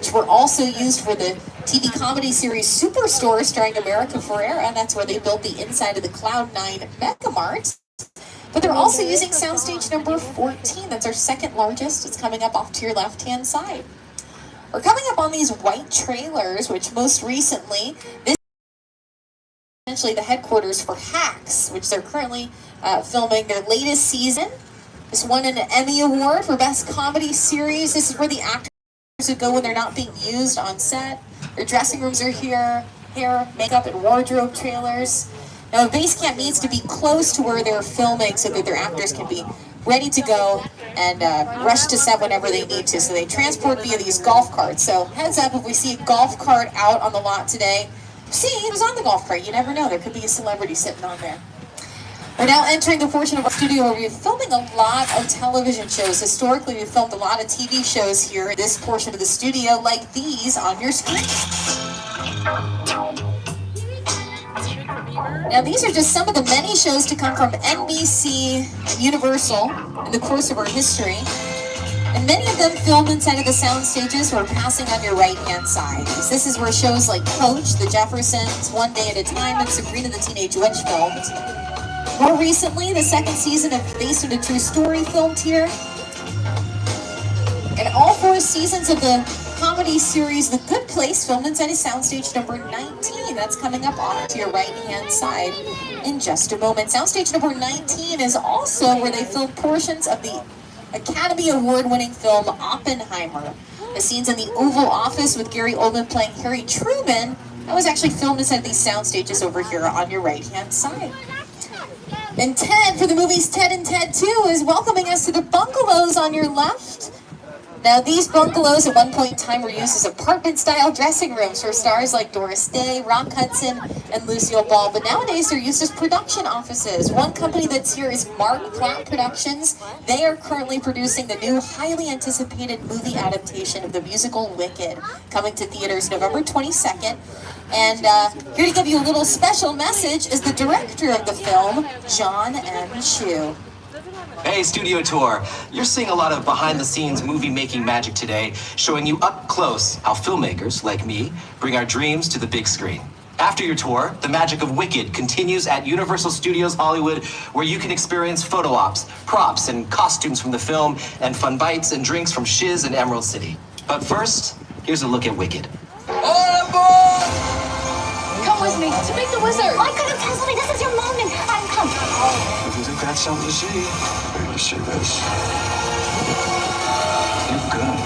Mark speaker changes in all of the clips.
Speaker 1: which were also used for the TV comedy series Superstore starring America Ferrera. That's where they built the inside of the Cloud9 Mega Mart. But they're also using soundstage number 14. That's our second largest. It's coming up off to your left-hand side. We're coming up on these white trailers, which most recently, this is essentially the headquarters for Hacks, which they're currently filming their latest season. This won an Emmy Award for Best Comedy Series. This is where the actors would go when they're not being used on set. Their dressing rooms are here, hair, makeup, and wardrobe trailers. Now, a base camp needs to be close to where they're filming so that their actors can be ready to go and rush to set whenever they need to. So they transport via these golf carts. So heads up if we see a golf cart out on the lot today. See, it was on the golf cart. You never know. There could be a celebrity sitting on there. We're now entering the portion of our studio where we're filming a lot of television shows. Historically, we've filmed a lot of TV shows here in this portion of the studio, like these on your screen. Now, these are just some of the many shows to come from NBC and Universal in the course of our history. And many of them filmed inside of the sound stages we're passing on your right-hand side. This is where shows like Coach, The Jeffersons, One Day at a Time, and Sabrina the Teenage Witch filmed. More recently, the second season of Based on a True Story filmed here. And all 4 seasons of the comedy series The Good Place filmed inside of soundstage number 19. That's coming up off to your right-hand side in just a moment. Soundstage number 19 is also where they filmed portions of the Academy Award-winning film Oppenheimer. The scenes in the Oval Office with Gary Oldman playing Harry Truman, that was actually filmed inside these sound stages over here on your right-hand side. And Ted, for the movies Ted and Ted 2, is welcoming us to the bungalows on your left. Now, these bungalows at one point in time were used as apartment-style dressing rooms for stars like Doris Day, Rock Hudson, and Lucille Ball, but nowadays they're used as production offices. One company that's here is Mark Platt Productions. They are currently producing the new, highly anticipated movie adaptation of the musical Wicked, coming to theaters November 22nd. And here to give you a little special message is the director of the film, John M. Chu.
Speaker 2: Hey, Studio Tour. You're seeing a lot of behind-the-scenes movie-making magic today, showing you up close how filmmakers, like me, bring our dreams to the big screen. After your tour, the magic of Wicked continues at Universal Studios Hollywood, where you can experience photo ops, props, and costumes from the film, and fun bites and drinks from Shiz and Emerald City. But first, here's a look at Wicked.
Speaker 3: All aboard!
Speaker 4: Come with me to meet the wizard.
Speaker 5: Why couldn't you tell me this is your moment? I'm comfortable.
Speaker 3: If you think that's something to see, ready to see this. You're good.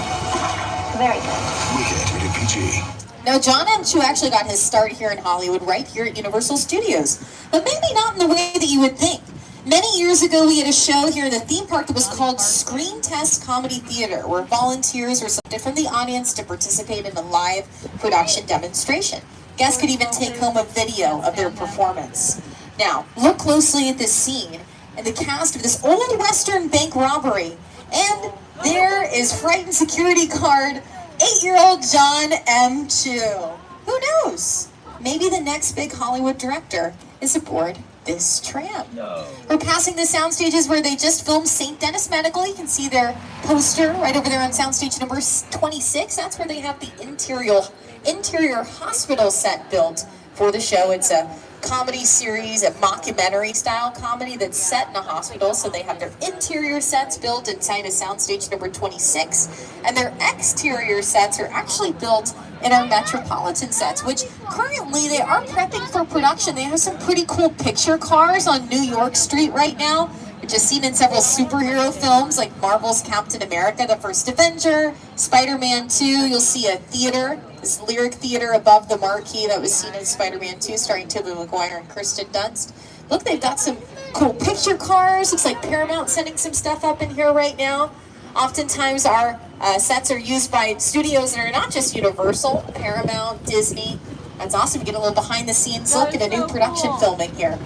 Speaker 5: Very good.
Speaker 3: Wicked, rated PG.
Speaker 1: Now, John M. Chu actually got his start here in Hollywood, right here at Universal Studios. But maybe not in the way that you would think. Many years ago, we had a show here in the theme park that was called Screen Test Comedy Theater, where volunteers were selected from the audience to participate in a live production demonstration. Guests could even take home a video of their performance. Now, look closely at this scene and the cast of this old Western bank robbery. And there is frightened security guard 8-year-old John M. Chu. Who knows? Maybe the next big Hollywood director is aboard this tram.
Speaker 6: No.
Speaker 1: We're passing the sound stages where they just filmed St. Denis Medical. You can see their poster right over there on soundstage number 26. That's where they have the interior hospital set built for the show. It's a comedy series, a mockumentary style comedy that's set in a hospital, so they have their interior sets built inside of soundstage number 26, and their exterior sets are actually built in our Metropolitan sets, which currently they are prepping for production. They have some pretty cool picture cars on New York Street right now, which is seen in several superhero films like Marvel's Captain America, The First Avenger, Spider-Man 2. You'll see a theater, this lyric theater above the marquee that was seen in Spider-Man 2 starring Tobey Maguire and Kirsten Dunst. Look, they've got some cool picture cars. Looks like Paramount sending some stuff up in here right now. Oftentimes our sets are used by studios that are not just Universal, Paramount, Disney. That's awesome to get a little behind the scenes look at a new production filming here.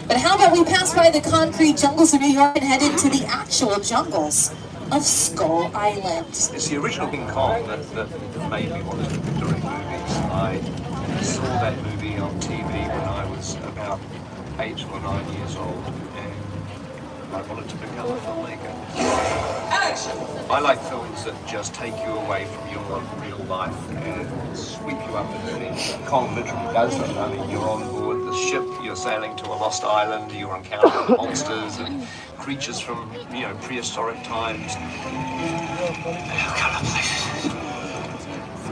Speaker 1: But how about we pass by the concrete jungles of New York and head into the actual jungles of Skull Island.
Speaker 6: It's the original King Kong that made me want to direct movies. I saw that movie on TV when I was about 8 or 9 years old, and I wanted to become a filmmaker. I like films that just take you away from your real life and sweep you up into things. Kong literally does that. I mean, you're on board the ship, you're sailing to a lost island, you're encountering monsters and creatures from, prehistoric times.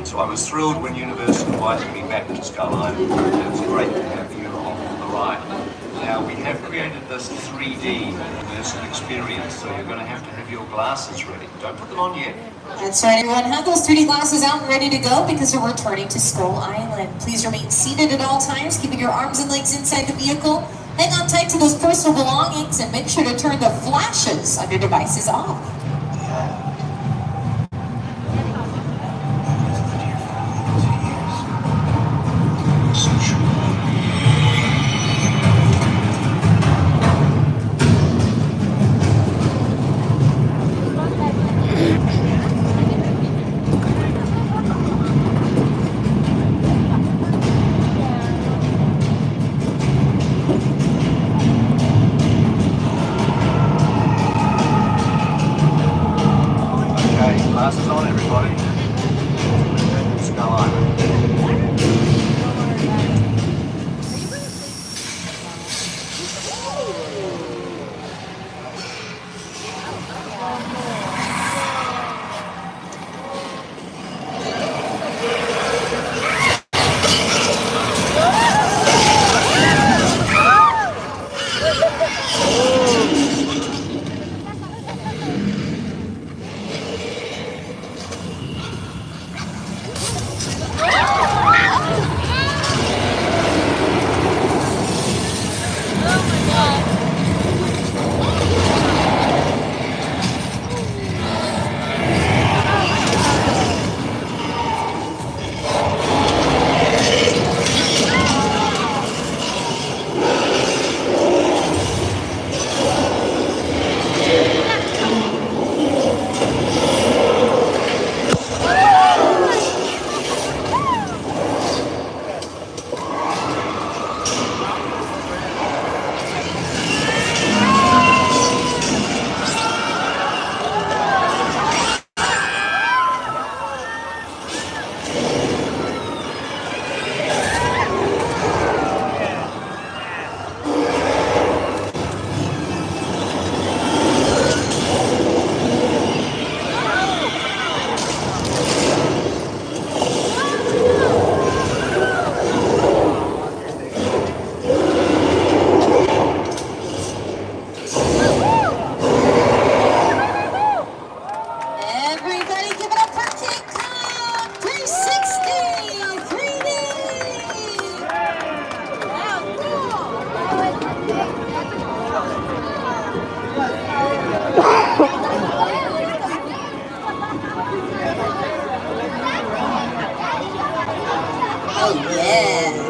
Speaker 6: So I was thrilled when Universal invited me back to Skull Island. It was great to have you on the ride. Now we have created this 3D immersive experience, so you're going to have your glasses ready. Don't put them on yet.
Speaker 1: That's right, everyone. Have those 3D glasses out and ready to go because we're returning to Skull Island. Please remain seated at all times, keeping your arms and legs inside the vehicle. Hang on tight to those personal belongings and make sure to turn the flashes on your devices off.
Speaker 6: Glasses on, everybody. Skull Island.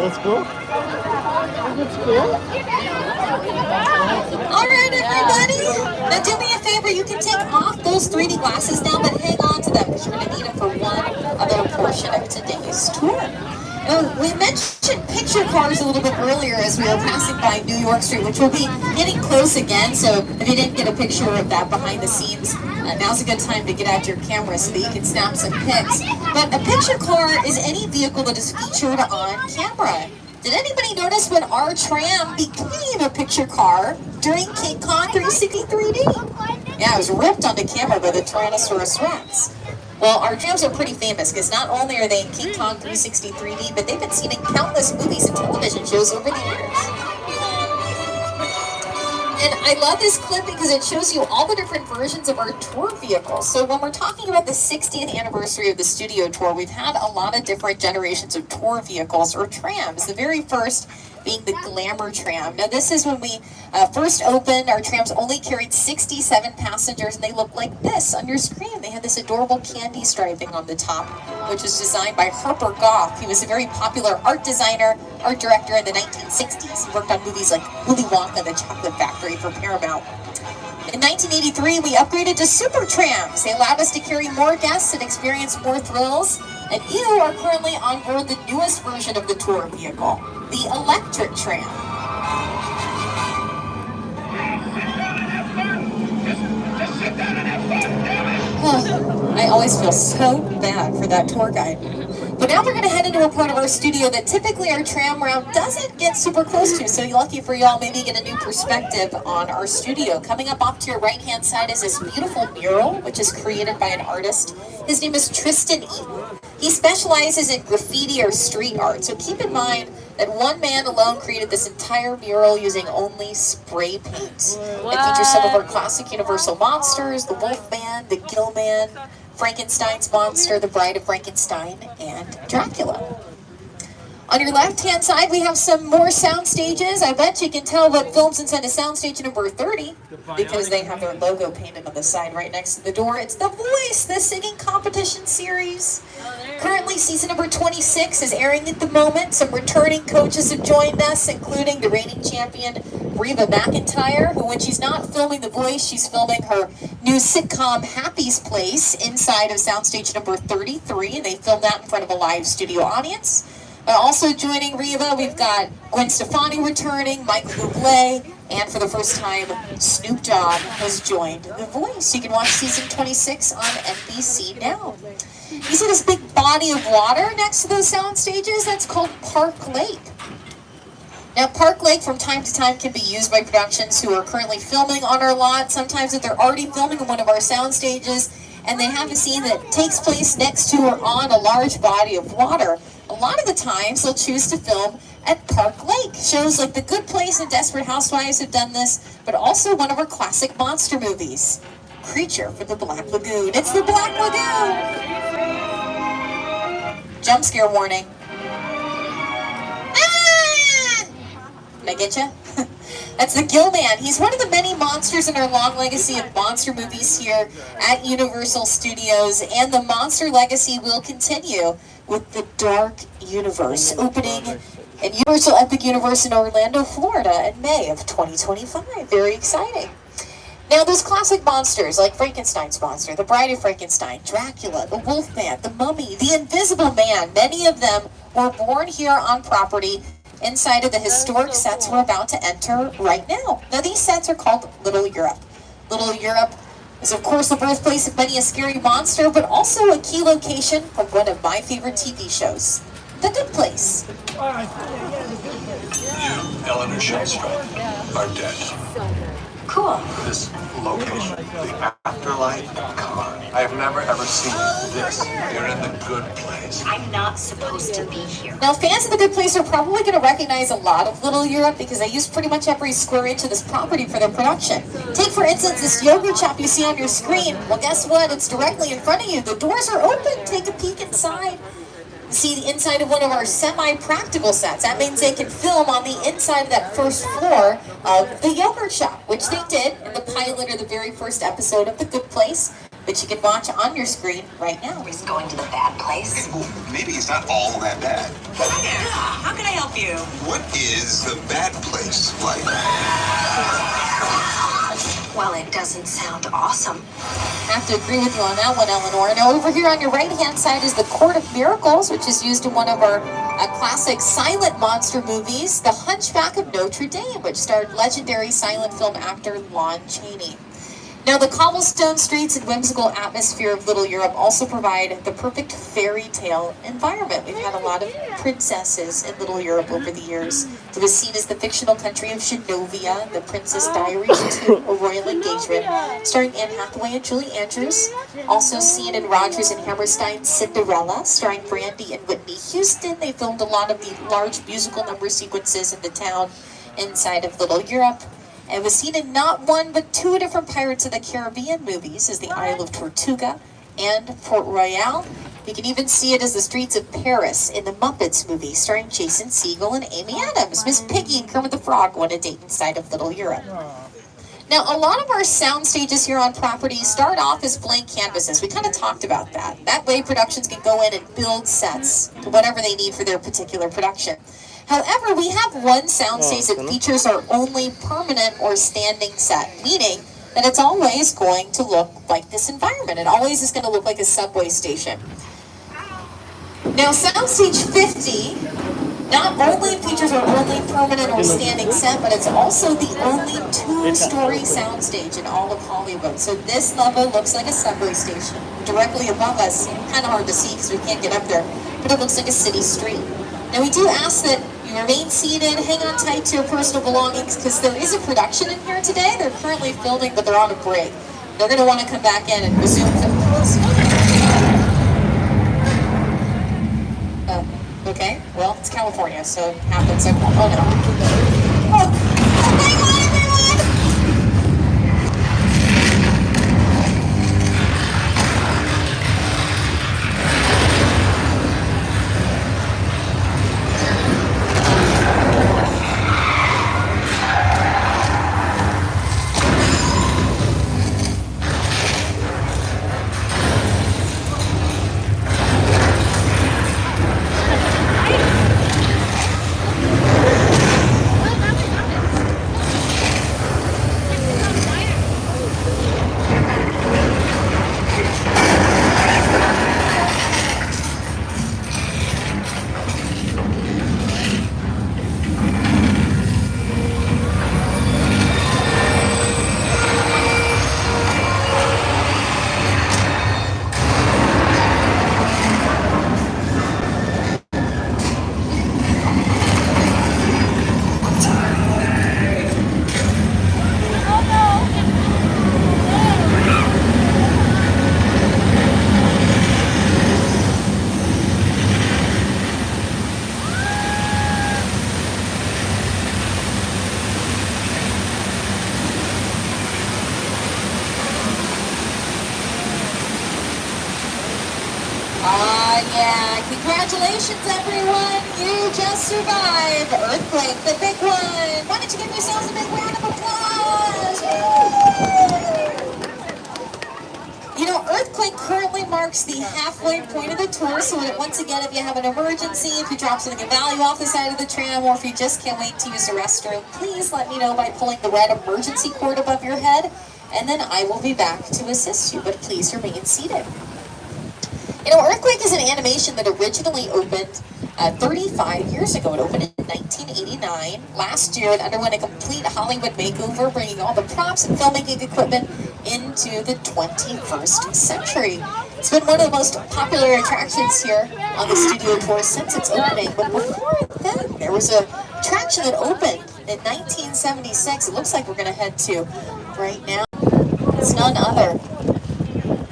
Speaker 7: That's cool. That's cool.
Speaker 1: All right, everybody. Now do me a favor. You can take off those 3D glasses now, but hang on to them because you're going to need them for one other portion of today's tour. Now, we mentioned picture cars a little bit earlier as we were passing by New York Street, which will be getting close again. So if you didn't get a picture of that behind the scenes, now's a good time to get out your camera so that you can snap some pics. But a picture car is any vehicle that is featured on camera. Did anybody notice when our tram became a picture car during King Kong 360 3D? Yeah, it was ripped onto camera by the Tyrannosaurus Rex. Well, our trams are pretty famous because not only are they in King Kong 360 3D, but they've been seen in countless movies and television shows over the years. And I love this clip because it shows you all the different versions of our tour vehicles. So when we're talking about the 60th anniversary of the studio tour, we've had a lot of different generations of tour vehicles or trams. The very first being the Glamour tram. Now this is when we first opened. Our trams only carried 67 passengers and they look like this on your screen. They had this adorable candy striping on the top, which was designed by Harper Goff. He was a very popular art designer, art director in the 1960s. He worked on movies like Willy Wonka and the Chocolate Factory for Paramount. In 1983, we upgraded to super trams. They allowed us to carry more guests and experience more thrills. And you are currently on board the newest version of the tour vehicle, the electric tram. I always feel so bad for that tour guide. But now we're going to head into a part of our studio that typically our tram route doesn't get super close to, so lucky for y'all, maybe get a new perspective on our studio. Coming up off to your right-hand side is this beautiful mural, which is created by an artist. His name is Tristan Eaton. He specializes in graffiti or street art, so keep in mind that one man alone created this entire mural using only spray paint. It features some of our classic Universal monsters, the Wolfman, the Gillman, Frankenstein's monster, the Bride of Frankenstein, and Dracula. On your left-hand side, we have some more sound stages. I bet you can tell what films inside of soundstage number 30 because they have their logo painted on the side right next to the door. It's The Voice, the singing competition series. Currently, season number 26 is airing at the moment. Some returning coaches have joined us, including the reigning champion, Reba McEntire, who when she's not filming The Voice, she's filming her new sitcom, Happy's Place, inside of soundstage number 33, and they filmed that in front of a live studio audience. Also joining Reba, we've got Gwen Stefani returning, Michael Bublé, and for the first time, Snoop Dogg has joined The Voice. You can watch season 26 on NBC now. You see this big body of water next to those sound stages? That's called Park Lake. Now, Park Lake from time to time can be used by productions who are currently filming on our lot. Sometimes if they're already filming in one of our sound stages and they have a scene that takes place next to or on a large body of water, a lot of the times they'll choose to film at Park Lake. Shows like The Good Place and Desperate Housewives have done this, but also one of our classic monster movies, Creature from the Black Lagoon. It's the Black Lagoon! Jump scare warning. Ah! Did I get you? That's the Gillman. He's one of the many monsters in our long legacy of monster movies here at Universal Studios, and the monster legacy will continue with the Dark Universe, opening at Universal Epic Universe in Orlando, Florida in May of 2025. Very exciting. Now, those classic monsters like Frankenstein's monster, the Bride of Frankenstein, Dracula, the Wolfman, the Mummy, the Invisible Man, many of them were born here on property inside of the historic sets we're about to enter right now. Now, these sets are called Little Europe. Little Europe is, of course, the birthplace of many a scary monster, but also a key location from one of my favorite TV shows, The Good Place.
Speaker 3: You, Eleanor Shellstrop, are dead.
Speaker 5: Cool.
Speaker 3: This location, the afterlife, come on. I have never ever seen this. You're in the good place.
Speaker 5: I'm not supposed to be here.
Speaker 1: Now, fans of The Good Place are probably going to recognize a lot of Little Europe because they use pretty much every square inch of this property for their production. Take, for instance, this yogurt shop you see on your screen. Well, guess what? It's directly in front of you. The doors are open. Take a peek inside. See the inside of one of our semi-practical sets. That means they can film on the inside of that first floor of the yogurt shop, which they did in the pilot or the very first episode of The Good Place, which you can watch on your screen right now.
Speaker 5: He's going to the bad place.
Speaker 8: Well, maybe it's not all that bad.
Speaker 5: Hi there. How can I help you?
Speaker 8: What is the bad place like?
Speaker 5: Well, it doesn't sound awesome.
Speaker 1: I have to agree with you on that one, Eleanor. Now, over here on your right-hand side is the Court of Miracles, which is used in one of our classic silent monster movies, The Hunchback of Notre Dame, which starred legendary silent film actor Lon Chaney. Now, the cobblestone streets and whimsical atmosphere of Little Europe also provide the perfect fairy tale environment. We've had a lot of princesses in Little Europe over the years. It was seen as the fictional country of Genovia, The Princess Diaries 2, A Royal Engagement, starring Anne Hathaway and Julie Andrews. Also seen in Rodgers and Hammerstein's Cinderella, starring Brandy and Whitney Houston. They filmed a lot of the large musical number sequences in the town inside of Little Europe. And was seen in not one, but two different Pirates of the Caribbean movies as the Isle of Tortuga and Port Royal. You can even see it as the streets of Paris in the Muppets movie starring Jason Segel and Amy Adams. Miss Piggy and Kermit the Frog won a date inside of Little Europe. Now, a lot of our sound stages here on property start off as blank canvases. We kind of talked about that. That way productions can go in and build sets to whatever they need for their particular production. However, we have one soundstage that features our only permanent or standing set, meaning that it's always going to look like this environment. It always is going to look like a subway station. Now, soundstage 50, Not only features our only permanent or standing set, but it's also the only two-story soundstage in all of Hollywood. So this level looks like a subway station. Directly above us, kind of hard to see because we can't get up there, but it looks like a city street. Now we do ask that you remain seated, hang on tight to your personal belongings because there is a production in here today. They're currently filming, but they're on a break. They're going to want to come back in and resume filming. Okay, well, it's California, so it happens. Oh no. Oh, hang on, everyone! Yeah, congratulations everyone, you just survived Earthquake, the big one. Why don't you give yourselves a big round of applause? You know, Earthquake currently marks the halfway point of the tour, so that once again, if you have an emergency, if you drop something of value off the side of the tram, or if you just can't wait to use the restroom, please let me know by pulling the red emergency cord above your head, and then I will be back to assist you, but please remain seated. You know, Earthquake is an animation that originally opened 35 years ago. It opened in 1989. Last year, it underwent a complete Hollywood makeover, bringing all the props and filmmaking equipment into the 21st century. It's been one of the most popular attractions here on the studio tour since its opening. But before then, there was a attraction that opened in 1976. It looks like we're going to head to right now. It's none other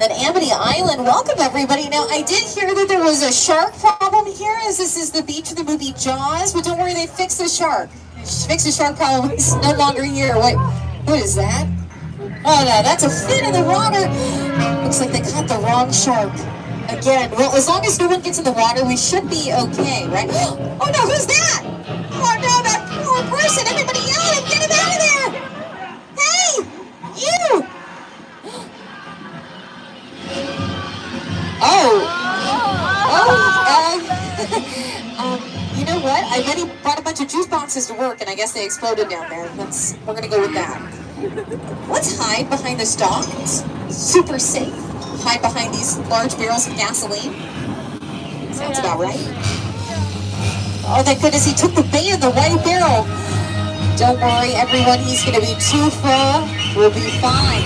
Speaker 1: than Amity Island. Welcome everybody. Now I did hear that there was a shark problem here, as this is the beach of the movie Jaws, but don't worry, they fixed the shark. They fixed the shark problem. It's no longer here. Wait, what is that? Oh no, that's a fin in the water. Looks like they caught the wrong shark. Again, well, as long as no one gets in the water, we should be okay, right? Oh no, who's that? Oh no, that poor person. Everybody yell at him, get him out of there. Hey, you. You know what? I bet he brought a bunch of juice boxes to work, and I guess they exploded down there. We're gonna go with that. Let's hide behind this dock. It's super safe. Hide behind these large barrels of gasoline. Sounds about right. Oh, thank goodness he took the bait in the white barrel. Don't worry, everyone. He's gonna be too full. We'll be fine.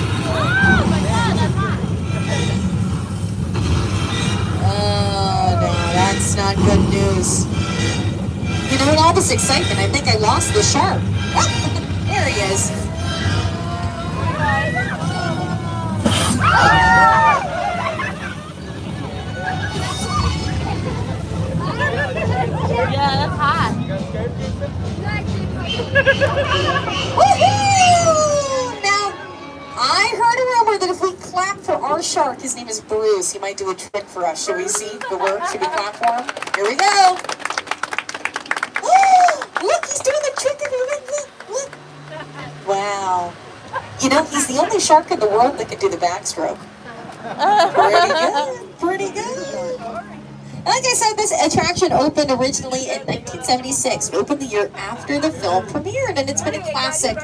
Speaker 1: That's not good news. You know, in all this excitement, I think I lost the shark. Oh, there he is.
Speaker 4: Yeah, that's hot.
Speaker 1: Woohoo! Now, I heard a rumor that if we clap for our shark, his name is Bruce, he might do a trick for us. Should we see the work? Should we clap for him? Here we go. Look, he's doing the trick. Look. Wow. You know, he's the only shark in the world that can do the backstroke. Pretty good. Like I said, this attraction opened originally in 1976. It opened the year after the film premiered, and it's been a classic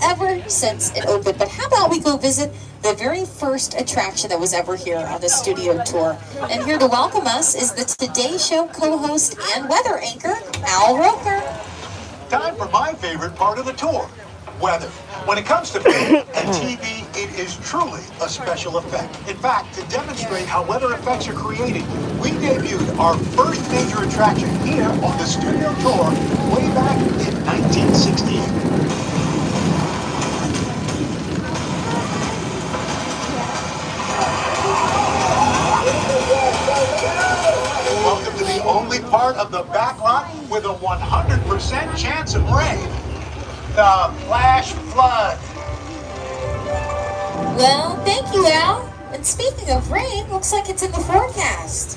Speaker 1: ever since it opened. But how about we go visit the very first attraction that was ever here on the studio tour? And here to welcome us is the Today Show co-host and weather anchor, Al Roker.
Speaker 9: Time for my favorite part of the tour, weather. When it comes to film and TV, it is truly a special effect. In fact, to demonstrate how weather effects are created, we debuted our first major attraction here on the studio tour way back in 1968. Welcome to the only part of the back lot with a 100% chance of rain. The flash flood.
Speaker 1: Well, thank you, Al. And speaking of rain, looks like it's in the forecast.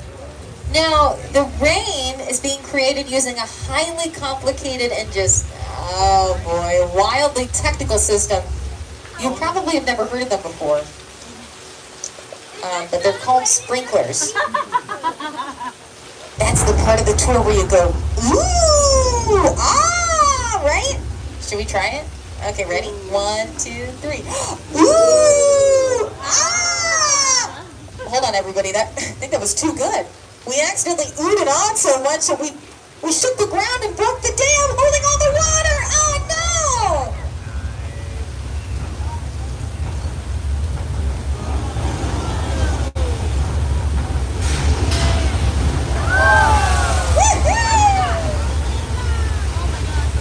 Speaker 1: Now, the rain is being created using a highly complicated and just, oh boy, wildly technical system. You probably have never heard of them before. But they're called sprinklers. That's the part of the tour where you go, ooh, ah, right? Should we try it? Okay, ready? 1, 2, 3. Ooh, ah! Hold on, everybody. I think that was too good. We accidentally oohed it on so much that we shook the ground and broke the dam holding all the water. Oh no!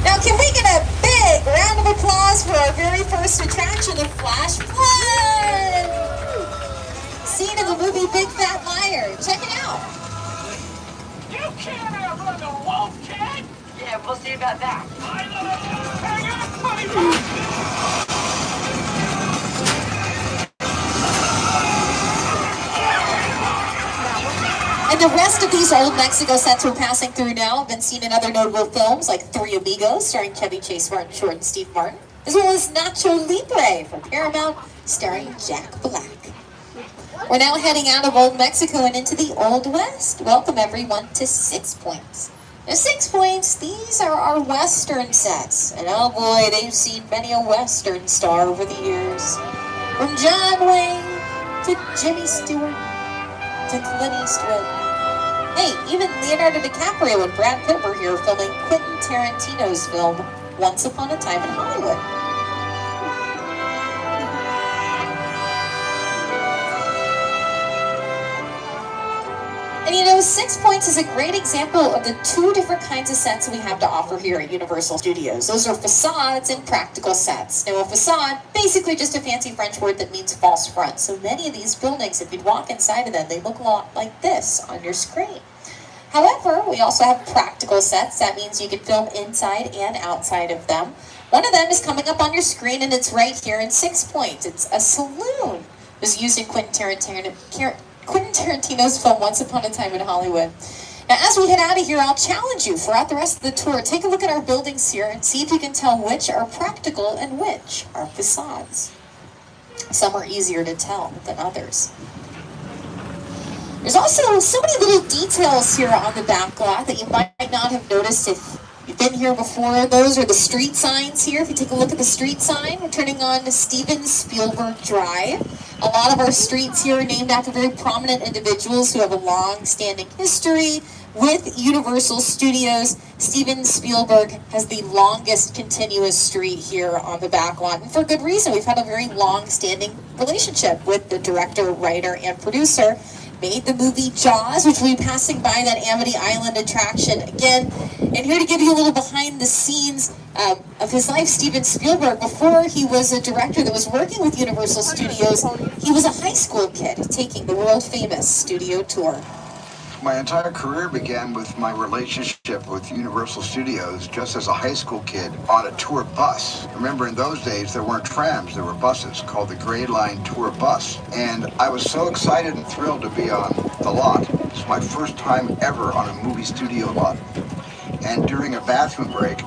Speaker 1: Now, can we get a big round of applause for our very first attraction, the Flash Flood? Scene in the movie Big Fat Liar. Check it out.
Speaker 9: You can't outrun the wolf, kid!
Speaker 5: Yeah, we'll see about that.
Speaker 1: And the rest of these old Mexico sets we're passing through now have been seen in other notable films like Three Amigos, starring Chevy Chase, Martin Short, and Steve Martin, as well as Nacho Libre from Paramount, starring Jack Black. We're now heading out of Old Mexico and into the Old West. Welcome everyone to 6 Points. Now 6 Points, these are our Western sets. And oh boy, they've seen many a Western star over the years. From John Wayne to Jimmy Stewart to Clint Eastwood. Hey, even Leonardo DiCaprio and Brad Pitt were here filming Quentin Tarantino's film, Once Upon a Time in Hollywood. And you know, 6 Points is a great example of the two different kinds of sets we have to offer here at Universal Studios. Those are facades and practical sets. Now, a facade, basically just a fancy French word that means false front. So many of these buildings, if you'd walk inside of them, they look a lot like this on your screen. However, we also have practical sets. That means you can film inside and outside of them. One of them is coming up on your screen, and it's right here in 6 Points. It's a saloon. It was used in Quentin Tarantino's film Once Upon a Time in Hollywood. Now, as we head out of here, I'll challenge you throughout the rest of the tour. Take a look at our buildings here and see if you can tell which are practical and which are facades. Some are easier to tell than others. There's also so many little details here on the back lot that you might not have noticed if you've been here before. Those are the street signs here. If you take a look at the street sign, we're turning on to Steven Spielberg Drive. A lot of our streets here are named after very prominent individuals who have a long-standing history with Universal Studios. Steven Spielberg has the longest continuous street here on the back lot, and for good reason. We've had a very long-standing relationship with the director, writer, and producer. Made the movie Jaws, which will be passing by that Amity Island attraction again. And here to give you a little behind the scenes of his life, Steven Spielberg, before he was a director that was working with Universal Studios, he was a high school kid taking the world famous studio tour.
Speaker 10: My entire career began with my relationship with Universal Studios just as a high school kid on a tour bus. Remember, in those days, there weren't trams, there were buses called the Gray Line Tour Bus. And I was so excited and thrilled to be on the lot. It was my first time ever on a movie studio lot. And during a bathroom break,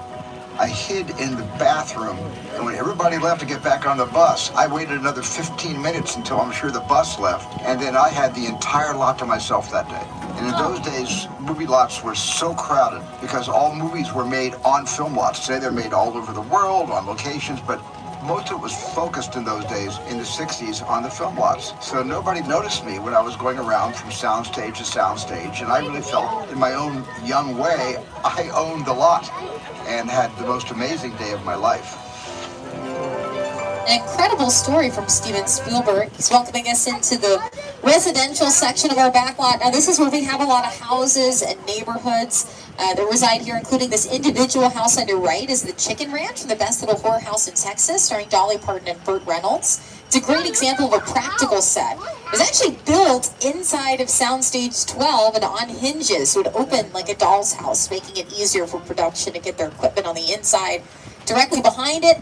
Speaker 10: I hid in the bathroom, and when everybody left to get back on the bus, I waited another 15 minutes until I'm sure the bus left, and then I had the entire lot to myself that day. And in those days, movie lots were so crowded because all movies were made on film lots. Today they're made all over the world, on locations, but most of it was focused in those days, in the 60s, on the film lots. So nobody noticed me when I was going around from soundstage to soundstage, and I really felt, in my own young way, I owned the lot and had the most amazing day of my life.
Speaker 1: An incredible story from Steven Spielberg. He's welcoming us into the residential section of our backlot. Now, this is where we have a lot of houses and neighborhoods that reside here, including this individual house on your right is the Chicken Ranch, the best little horror house in Texas, starring Dolly Parton and Burt Reynolds. It's a great example of a practical set. It was actually built inside of Soundstage 12 and on hinges, so it would open like a doll's house, making it easier for production to get their equipment on the inside. Directly behind it,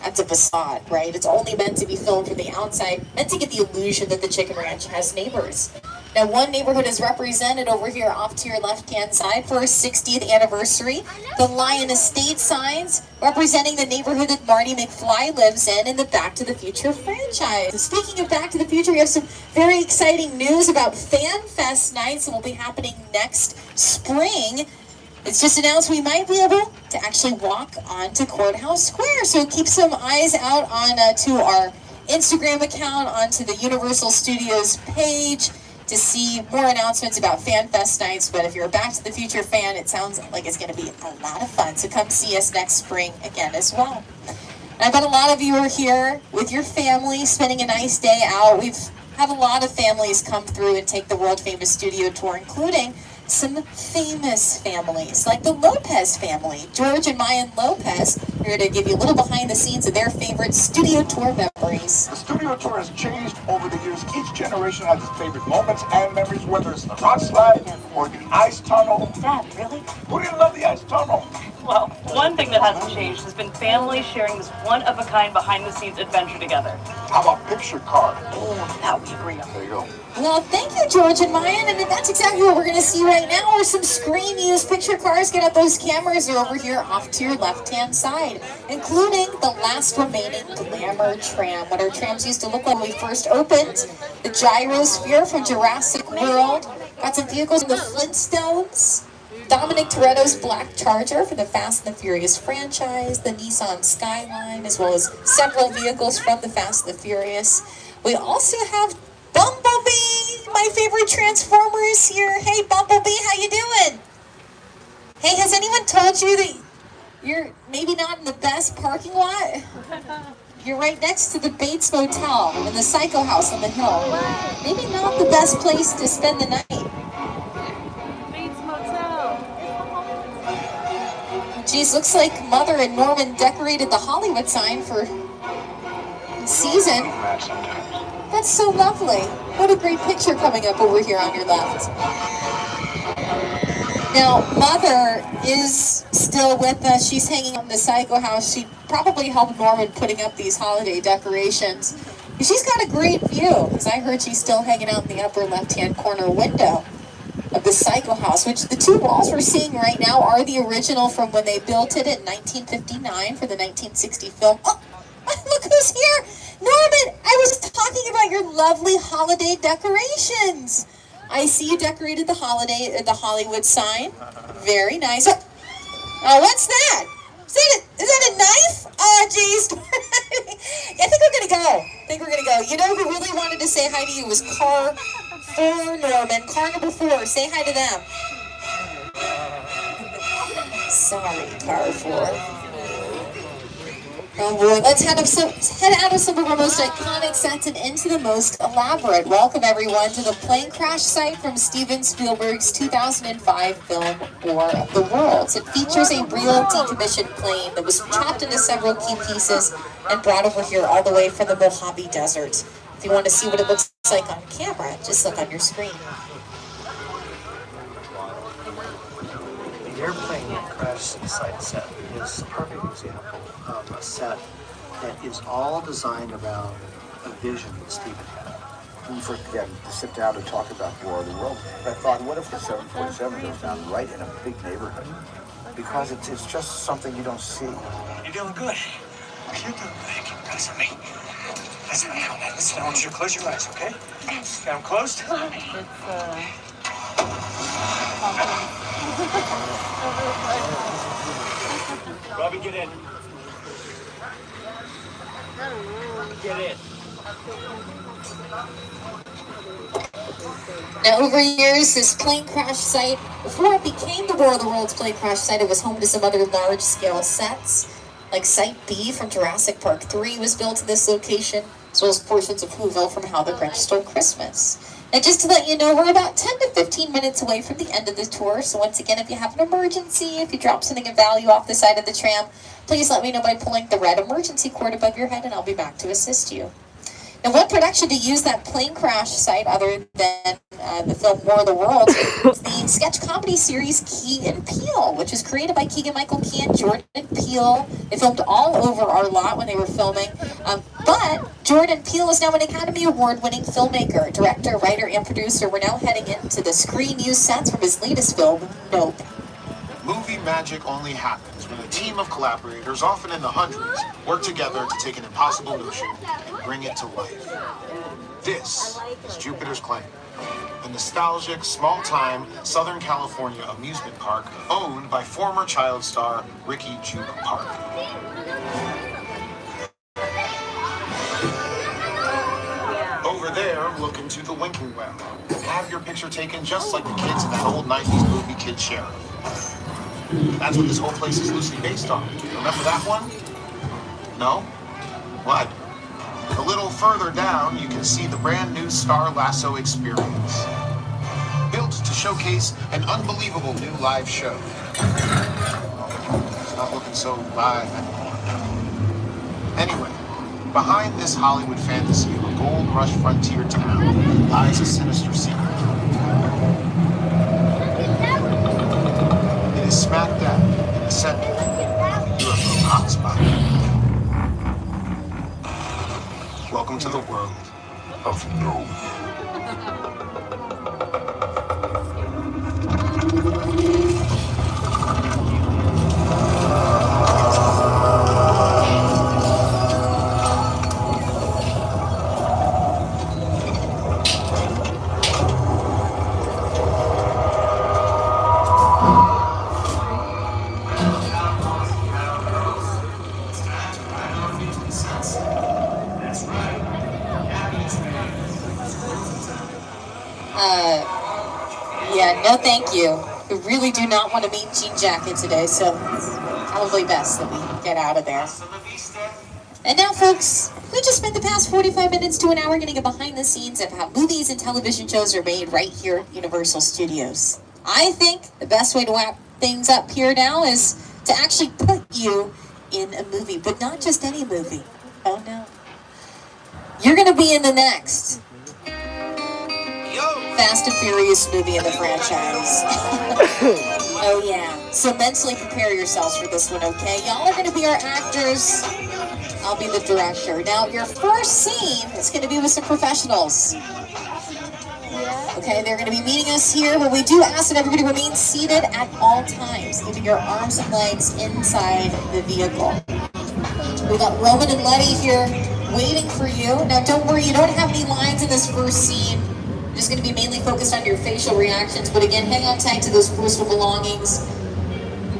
Speaker 1: that's a facade, right? It's only meant to be filmed from the outside, meant to get the illusion that the Chicken Ranch has neighbors. Now, one neighborhood is represented over here off to your left-hand side for our 60th anniversary. The Lion Estate signs representing the neighborhood that Marty McFly lives in the Back to the Future franchise. Speaking of Back to the Future, we have some very exciting news about Fan Fest nights that will be happening next spring. It's just announced we might be able to actually walk onto Courthouse Square. So keep some eyes out on to our Instagram account, onto the Universal Studios page to see more announcements about Fan Fest nights. But if you're a Back to the Future fan, it sounds like it's going to be a lot of fun. So come see us next spring again as well. And I bet a lot of you are here with your family, spending a nice day out. We've had a lot of families come through and take the world famous studio tour, including some famous families, like the Lopez family. George and Mayan Lopez are here to give you a little behind the scenes of their favorite studio tour memories.
Speaker 9: The studio tour has changed over the years. Each generation has its favorite moments and memories, whether it's the rock slide or the ice tunnel.
Speaker 5: Dad, really?
Speaker 9: Who didn't love the ice tunnel?
Speaker 11: Well, one thing that hasn't changed has been families sharing this one-of-a-kind behind-the-scenes adventure together.
Speaker 9: How about picture card?
Speaker 11: Oh, that we agree on.
Speaker 9: There you go.
Speaker 1: Well, thank you, George and Mayan, and that's exactly what we're going to see right now, where some screen-used picture cars. Get out those cameras are over here off to your left-hand side, including the last remaining Glamour tram, what our trams used to look like when we first opened. The Gyrosphere from Jurassic World. Got some vehicles from the Flintstones. Dominic Toretto's Black Charger for the Fast and the Furious franchise, the Nissan Skyline, as well as several vehicles from the Fast and the Furious. We also have Bumblebee, my favorite Transformer, is here. Hey, Bumblebee, how you doing? Hey, has anyone told you that you're maybe not in the best parking lot? You're right next to the Bates Motel and the Psycho House on the hill. Maybe not the best place to spend the night. Geez, looks like Mother and Norman decorated the Hollywood sign for the season. That's so lovely. What a great picture coming up over here on your left. Now, Mother is still with us. She's hanging on the Psycho House. She probably helped Norman putting up these holiday decorations. She's got a great view, because I heard she's still hanging out in the upper left-hand corner window of the Psycho House, which the two walls we're seeing right now are the original from when they built it in 1959 for the 1960 film. Oh, look who's here! Norman, I was talking about your lovely holiday decorations. I see you decorated the Hollywood sign. Very nice. Oh, what's that? Is that a knife? Oh, jeez. I think we're gonna go. You know who really wanted to say hi to you was Car 4, Norman. Car number 4. Say hi to them. Sorry, Car 4. Oh boy, let's head out of some of our most iconic sets and into the most elaborate. Welcome everyone to the plane crash site from Steven Spielberg's 2005 film, War of the Worlds. It features a real decommissioned plane that was chopped into several key pieces and brought over here all the way from the Mojave Desert. If you want to see what it looks like on camera, just look on your screen.
Speaker 12: The airplane crash site set is a perfect example of a set that is all designed around a vision that Steven had.
Speaker 10: When we first began to sit down to talk about War of the Worlds, I thought, what if the 747 goes down right in a big neighborhood?
Speaker 12: because it's just something you don't see.
Speaker 9: You're doing good. You're doing good. Keep listen to me. Listen, I want you to close your eyes, okay? Got them closed? Robbie, get in. Get in.
Speaker 1: Now, over years, this plane crash site, before it became the War of the Worlds plane crash site, it was home to some other large-scale sets. Like Site B from Jurassic Park 3 was built in this location, as well as portions of Whoville from How the Grinch Stole Christmas. And just to let you know, we're about 10 to 15 minutes away from the end of the tour, so once again, if you have an emergency, if you drop something of value off the side of the tram, please let me know by pulling the red emergency cord above your head, and I'll be back to assist you. Now, one production to use that plane crash site, other than the film War of the Worlds, is the sketch comedy series Key and Peele, which was created by Keegan-Michael Key and Jordan Peele. They filmed all over our lot when they were filming. But Jordan Peele is now an Academy Award-winning filmmaker, director, writer, and producer. We're now heading into the screen use sets from his latest film, Nope.
Speaker 9: Movie magic only happens when a team of collaborators, often in the hundreds, work together to take an impossible notion and bring it to life. This is Jupiter's Claim, a nostalgic, small-time Southern California amusement park owned by former child star Ricky Juke Park. Over there, look into the Winking Well and have your picture taken just like the kids in that old 90s movie Kid Sheriff. That's what this whole place is loosely based on. Remember that one? No? What? A little further down, you can see the brand new Star Lasso experience. Built to showcase an unbelievable new live show. It's not looking so live anymore. Anyway, behind this Hollywood fantasy of a gold rush frontier town lies a sinister secret. It is smack dab in the center of the UFO hotspot. Welcome to the world of no.
Speaker 1: Yeah, no thank you. We really do not want to meet Jean Jacket today, so it's probably best that we get out of there. And now, folks, we just spent the past 45 minutes to an hour getting a behind the scenes of how movies and television shows are made right here at Universal Studios. I think the best way to wrap things up here now is to actually put you in a movie, but not just any movie. Oh no. You're going to be in the next Fast and Furious movie in the franchise. Oh yeah. So mentally prepare yourselves for this one, okay? Y'all are going to be our actors. I'll be the director. Now, your first scene is going to be with some professionals. Okay, they're going to be meeting us here, but we do ask that everybody remain seated at all times, keeping your arms and legs inside the vehicle. We got Roman and Letty here waiting for you. Now, don't worry, you don't have any lines in this first scene. Just going to be mainly focused on your facial reactions, but again, hang on tight to those personal belongings.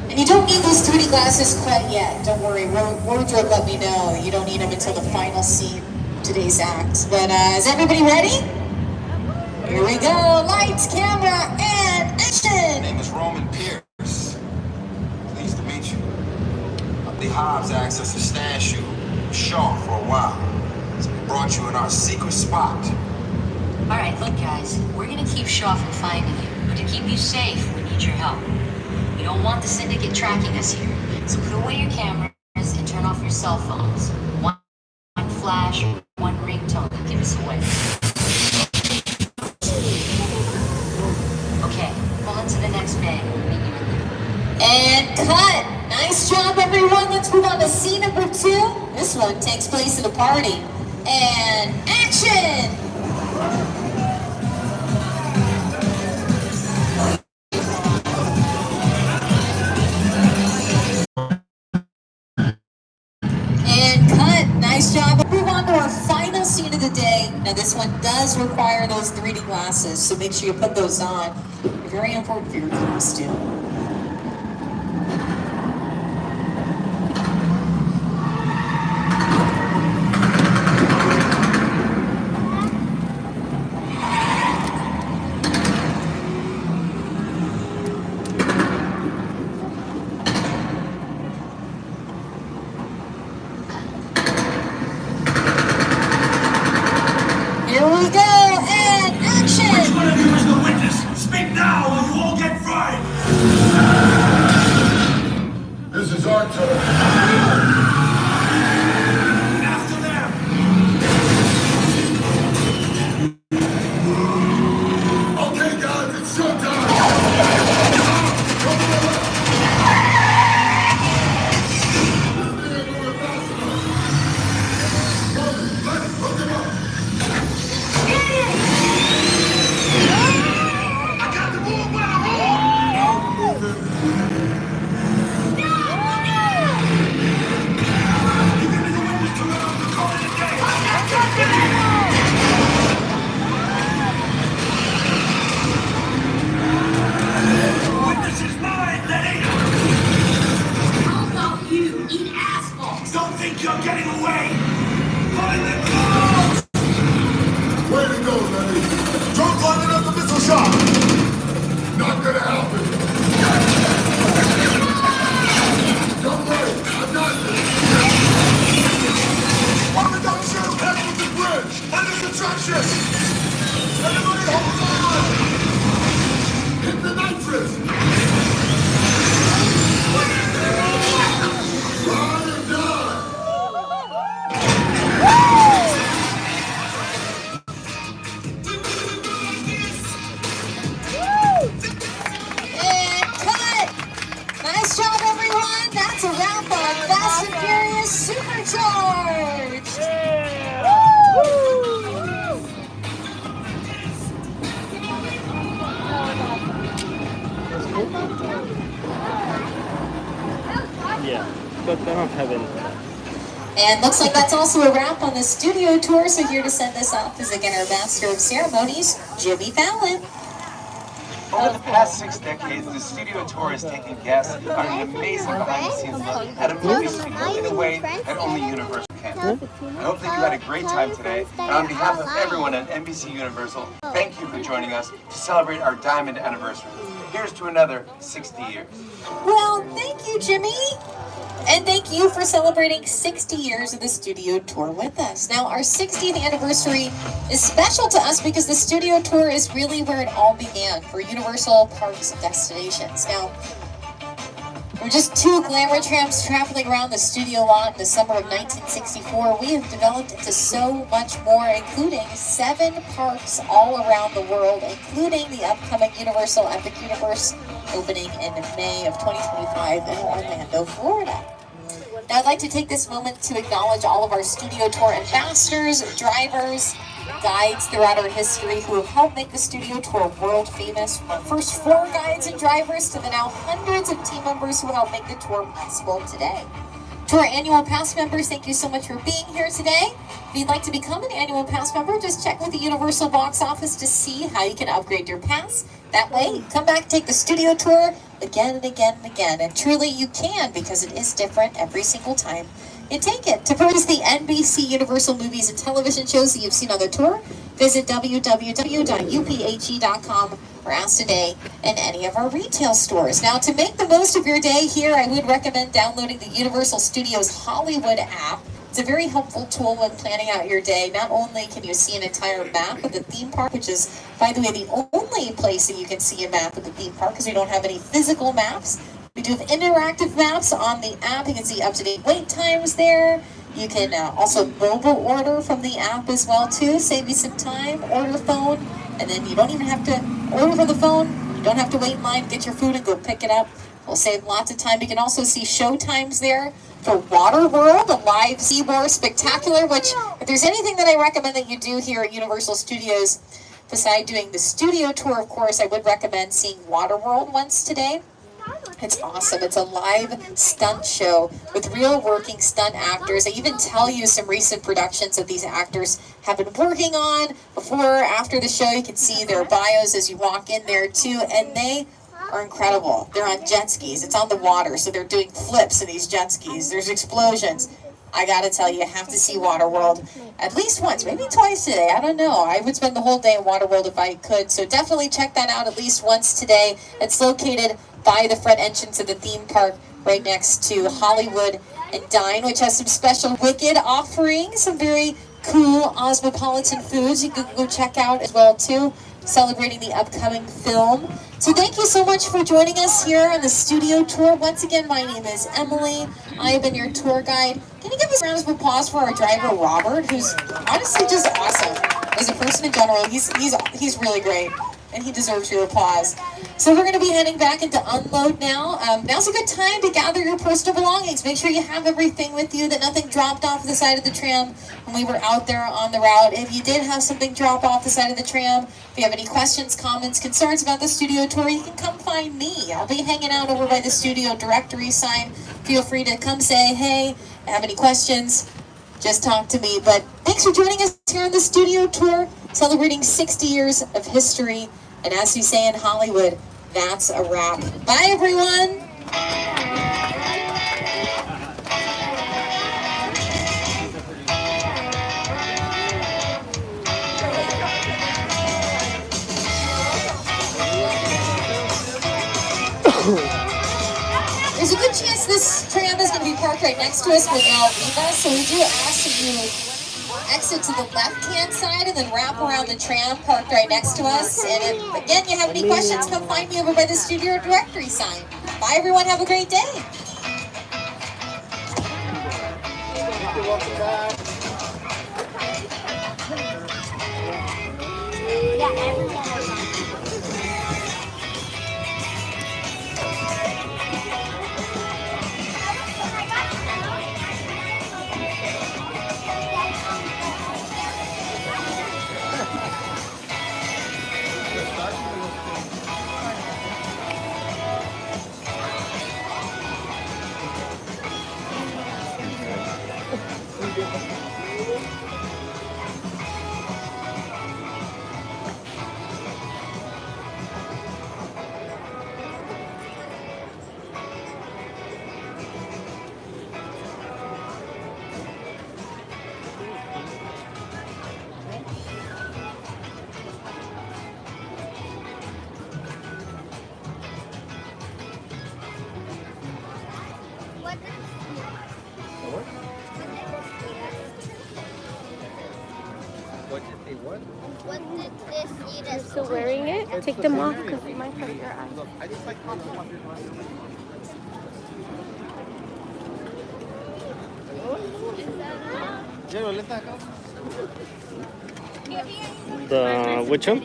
Speaker 1: And you don't need those 3D glasses quite yet. Don't worry, wardrobe let me know. You don't need them until the final scene of today's act. But is everybody ready? Here we go. Lights, camera, and action!
Speaker 13: My name is Roman Pierce. Pleased to meet you. The Hobbs asked us to stash you with Shaw for a while. So we brought you in our secret spot.
Speaker 14: All right, look, guys, we're gonna keep Shaw from finding you. But to keep you safe, we need your help. We don't want the syndicate tracking us here. So put away your cameras and turn off your cell phones. One flash, one ringtone can give us away. Okay, pull into the next bay. Meet you in there.
Speaker 1: And cut! Nice job, everyone. Let's move on to scene number 2. This one takes place at a party. And action! flying. Now this one does require those 3D glasses, so make sure you put those on. They're very important for your costume. Here we go, and action!
Speaker 15: Which one of you is the witness? Speak now or you all get fried!
Speaker 16: This is our turn.
Speaker 15: After them!
Speaker 16: Okay, guys, it's showtime!
Speaker 15: Witness is mine, Letty!
Speaker 14: How about you eat asphalt?
Speaker 15: Don't think you're getting away! Find the clothes!
Speaker 16: Way to go, Lenny. Don't climb up the missile shot. Not gonna happen. Don't worry, I got this. What we don't shoot, head with the bridge. Under the trenches. Everybody hold on. Hit the nitrous. Ride or die.
Speaker 1: And cut! Nice job, everyone! That's a wrap on Fast and Furious Supercharged!
Speaker 7: Yeah, but they don't have anything.
Speaker 1: And looks like that's also a wrap on the studio tour, so here to send this off is again our Master of Ceremonies, Jimmy Fallon.
Speaker 17: Over the past 6 decades, the studio tour has taken guests on an amazing behind-the-scenes look at a movie studio in a way that only Universal can. I hope that you had a great time today, and on behalf of everyone at NBC Universal, thank you for joining us to celebrate our diamond anniversary. Here's to another 60 years.
Speaker 1: Well, thank you, Jimmy. And thank you for celebrating 60 years of the studio tour with us. Now, our 60th anniversary is special to us because the studio tour is really where it all began for Universal Parks and Destinations. Now, we're just two glamour tramps traveling around the studio lot in the summer of 1964. We have developed into so much more, including 7 parks all around the world, including the upcoming Universal Epic Universe opening in May of 2025 in Orlando, Florida. Now, I'd like to take this moment to acknowledge all of our studio tour ambassadors, drivers, guides throughout our history who have helped make the studio tour world famous. From our first 4 guides and drivers to the now hundreds of team members who help make the tour possible today. To our annual pass members, thank you so much for being here today. If you'd like to become an annual pass member, just check with the Universal box office to see how you can upgrade your pass. That way, you come back, take the studio tour again and again and again. And truly you can, because it is different every single time you take it. To purchase the NBC Universal movies and television shows that you've seen on the tour, visit www.uphe.com or ask today in any of our retail stores. Now, to make the most of your day here, I would recommend downloading the Universal Studios Hollywood app. It's a very helpful tool when planning out your day. Not only can you see an entire map of the theme park, which is, by the way, the only place that you can see a map of the theme park because we don't have any physical maps. We do have interactive maps on the app. You can see up-to-date wait times there. You can also mobile order from the app as well, too. Save you some time. Order phone, and then you don't even have to order from the phone. You don't have to wait in line, get your food, and go pick it up. We'll save lots of time. You can also see show times there for Water World, a live SeaWar spectacular, which if there's anything that I recommend that you do here at Universal Studios, besides doing the studio tour, of course, I would recommend seeing Water World once today. It's awesome. It's a live stunt show with real working stunt actors. They even tell you some recent productions that these actors have been working on. Before, after the show, you can see their bios as you walk in there too, and they are incredible. They're on jet skis. It's on the water, so they're doing flips in these jet skis. There's explosions. I gotta tell you have to see Waterworld at least once, maybe twice today. I don't know. I would spend the whole day in Waterworld if I could, so definitely check that out at least once today. It's located by the front entrance of the theme park right next to Hollywood and Dine, which has some special Wicked offerings, some very cool Osmopolitan foods you can go check out as well too, celebrating the upcoming film. So thank you so much for joining us here on the studio tour. Once again, my name is Emily. I have been your tour guide. Can you give us a round of applause for our driver, Robert, who's honestly just awesome. As a person in general, he's really great, and he deserves your applause. So we're going to be heading back into unload now. Now's a good time to gather your personal belongings. Make sure you have everything with you, that nothing dropped off the side of the tram when we were out there on the route. If you did have something drop off the side of the tram, if you have any questions, comments, concerns about the studio tour, you can come find me. I'll be hanging out over by the studio directory sign. Feel free to come say, hey, have any questions, just talk to me. But thanks for joining us here on the studio tour, celebrating 60 years of history. And as we say in Hollywood, that's a wrap. Bye, everyone. There's a good chance this tram is going to be parked right next to us when y'all leave us, so we do ask that you exit to the left-hand side and then wrap around the tram parked right next to us. And if, again, you have any questions, come find me over by the studio directory sign. Bye, everyone. Have a great day.
Speaker 18: What did this eat? You're still wearing it? Take them off because it might hurt your eyes.
Speaker 17: I just like
Speaker 7: The which one?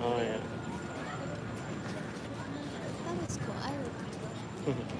Speaker 7: Oh yeah.
Speaker 18: That was cool. I like it.